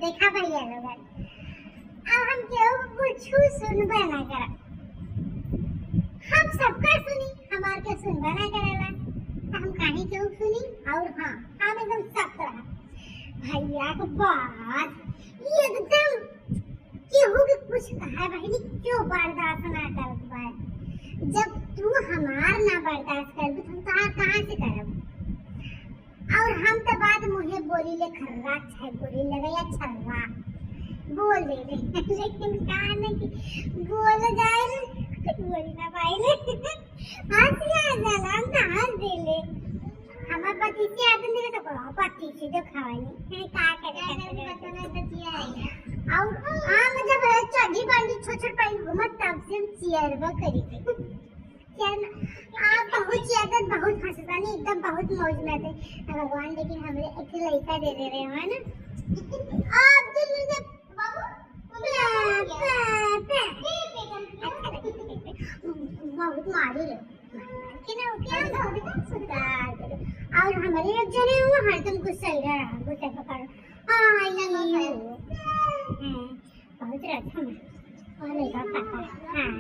देखा भैया लोग अब हम केहू कुछ सुनबे ना करा, हम सबका सुनी, हमार के सुनबे ना करेला तो हम काहे केहू सुनी। और हाँ, हम एकदम सख्त रहा भैया के बात एकदम केहू के कुछ कहा बहनी क्यों बर्दाश्त ना करत बा। जब तू हमार ना बर्दाश्त कर तो हम कहाँ से करब। और हम तो बात मुहे बोली ले खर्रा चाहे बोली लगे या छर्रा बोल दे लेकिन कहा न कि बोल जाए बोली ना पाई ले हंसी आ जाला हम तो हंस दे ले। हमार पति से आदमी ने तो कहा पति से तो खावानी है का करे बताना बतिया है। और हम जब चढ़ी बांधी छोछड़ पाई घुमत तब से हम चियरवा करी थे यार। आप बहुत ज्यादा बहुत हंसतानी एकदम बहुत मौज में थे भगवान, लेकिन हमरे एक लड़का दे दे रहे हो ना आप दिल में बाबू बहुत मारी लो कि ना क्या सुधार। और हमारे लोग जने वो हरदम गुस्सा ही रहा गुस्सा पकड़ हाँ ये बहुत अच्छा और नहीं पता हाँ।